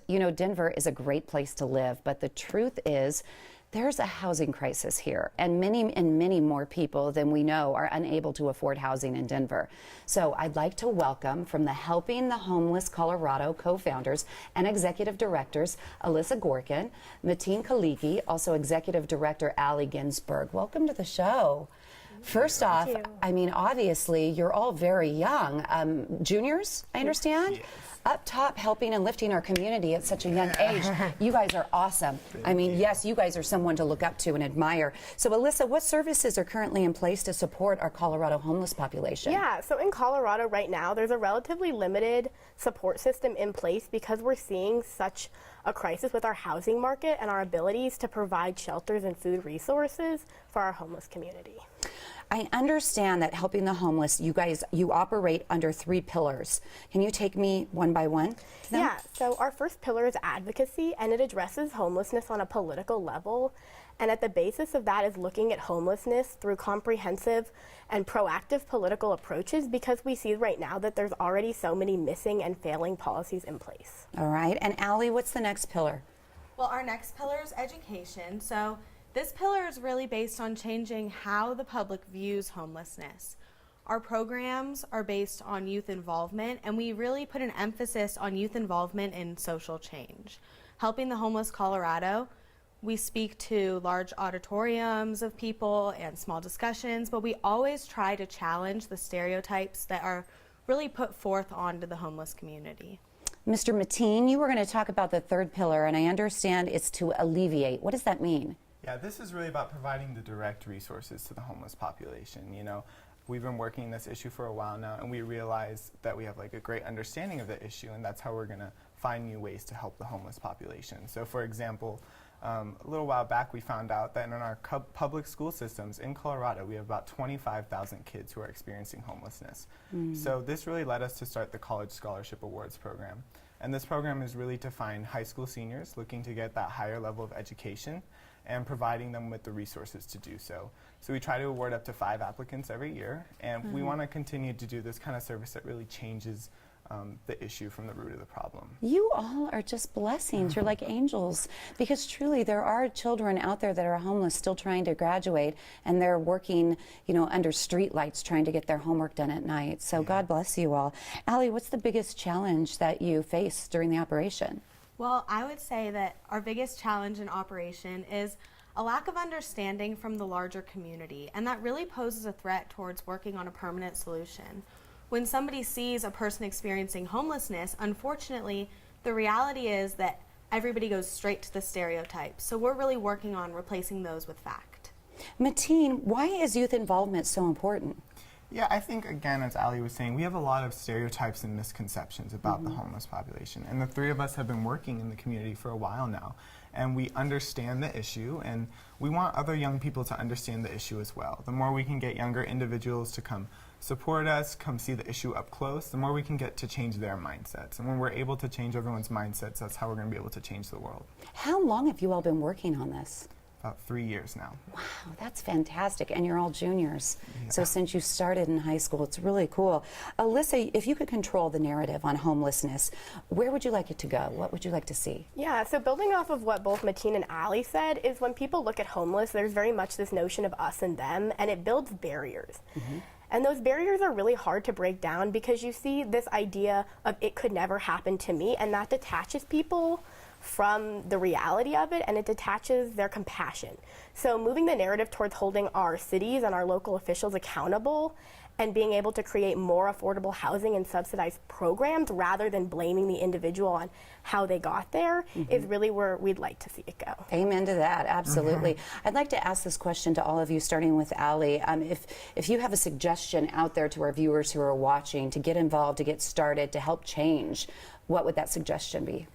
You know, Denver is a great place to live, but the truth is there's a housing crisis here, and many more people than we know are unable to afford housing in Denver. So I'd like to welcome from the Helping the Homeless Colorado co-founders and executive directors, Alyssa Gorkin, Mateen Kaliki, also executive director Allie Ginsberg. Welcome to the show. First off, I mean, obviously, you're all very young. Juniors, I understand? Yes. Up top, helping and lifting our community at such a young age. You guys are awesome. I mean, yes, you guys are someone to look up to and admire. So, Alyssa, what services are currently in place to support our Colorado homeless population? Yeah, so in Colorado right now, there's a relatively limited support system in place because we're seeing such a crisis with our housing market and our abilities to provide shelters and food resources for our homeless community. I understand that helping the homeless, you operate under 3 pillars. Can you take me one by one? Yeah, so our first pillar is advocacy, and it addresses homelessness on a political level. And at the basis of that is looking at homelessness through comprehensive and proactive political approaches, because we see right now that there's already so many missing and failing policies in place. All right, and Allie, what's the next pillar? Well, our next pillar is education. So this pillar is really based on changing how the public views homelessness. Our programs are based on youth involvement, and we really put an emphasis on youth involvement in social change. Helping the Homeless Colorado, we speak to large auditoriums of people and small discussions, but we always try to challenge the stereotypes that are really put forth onto the homeless community. Mr. Mateen, you were going to talk about the third pillar, and I understand it's to alleviate. What does that mean? Yeah, this is really about providing the direct resources to the homeless population. You know, we've been working this issue for a while now, and we realize that we have like a great understanding of the issue, and that's how we're going to find new ways to help the homeless population. So, for example, a little while back we found out that in our public school systems in Colorado, we have about 25,000 kids who are experiencing homelessness. So this really led us to start the College Scholarship Awards program. And this program is really to find high school seniors looking to get that higher level of education and providing them with the resources to do so. So we try to award up to 5 applicants every year, and we want to continue to do this kind of service that really changes the issue from the root of the problem. You all are just blessings. You're like angels, because truly there are children out there that are homeless still trying to graduate, and they're working, you know, under street lights trying to get their homework done at night. So God bless you all. Allie, what's the biggest challenge that you face during the operation? Well, I would say that our biggest challenge in operation is a lack of understanding from the larger community, and that really poses a threat towards working on a permanent solution. When somebody sees a person experiencing homelessness, unfortunately, the reality is that everybody goes straight to the stereotypes. So we're really working on replacing those with fact. Mateen, why is youth involvement so important? Yeah, I think, again, as Allie was saying, we have a lot of stereotypes and misconceptions about the homeless population. And the 3 of us have been working in the community for a while now. And we understand the issue, and we want other young people to understand the issue as well. The more we can get younger individuals to come support us, come see the issue up close, the more we can get to change their mindsets. And when we're able to change everyone's mindsets, that's how we're going to be able to change the world. How long have you all been working on this? About 3 years now. Wow, that's fantastic. And you're all juniors. Yeah. So since you started in high school, it's really cool. Alyssa, if you could control the narrative on homelessness, where would you like it to go? What would you like to see? Yeah, so building off of what both Mateen and Allie said is when people look at homeless, there's very much this notion of us and them, and it builds barriers. And those barriers are really hard to break down because you see this idea of it could never happen to me, and that detaches people from the reality of it, and it detaches their compassion. So moving the narrative towards holding our cities and our local officials accountable and being able to create more affordable housing and subsidized programs rather than blaming the individual on how they got there is really where we'd like to see it go. Amen to that, absolutely. I'd like to ask this question to all of you, starting with Allie. If you have a suggestion out there to our viewers who are watching to get involved, to get started, to help change, what would that suggestion be?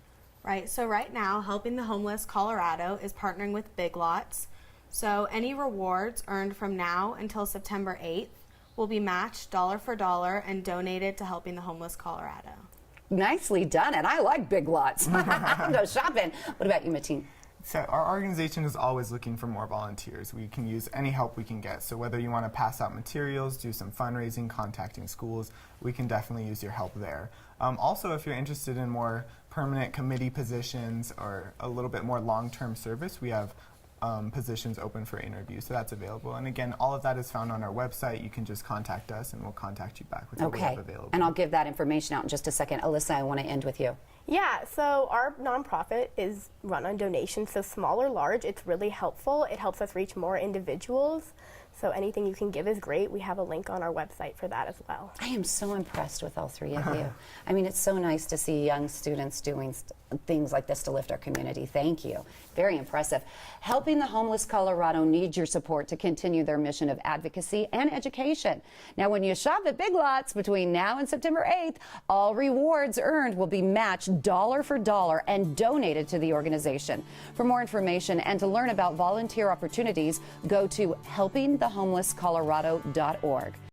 Right, so right now, Helping the Homeless Colorado is partnering with Big Lots. So any rewards earned from now until September 8th will be matched dollar for dollar and donated to Helping the Homeless Colorado. Nicely done, and I like Big Lots. I'll go shopping. What about you, Mateen? So our organization is always looking for more volunteers. We can use any help we can get. So whether you want to pass out materials, do some fundraising, contacting schools, we can definitely use your help there. Also, if you're interested in more permanent committee positions or a little bit more long-term service, we have positions open for interview, so that's available. And again, all of that is found on our website. You can just contact us and we'll contact you back with what we have available. And I'll give that information out in just a second. Alyssa, I want to end with you. Yeah, so our nonprofit is run on donations, so small or large, it's really helpful. It helps us reach more individuals. So anything you can give is great. We have a link on our website for that as well. I am so impressed with all three of you. I mean, it's so nice to see young students doing things like this to lift our community. Thank you. Very impressive. Helping the Homeless Colorado needs your support to continue their mission of advocacy and education. Now, when you shop at Big Lots between now and September 8th, all rewards earned will be matched dollar for dollar and donated to the organization. For more information and to learn about volunteer opportunities, go to helpingthehomelesscolorado.org.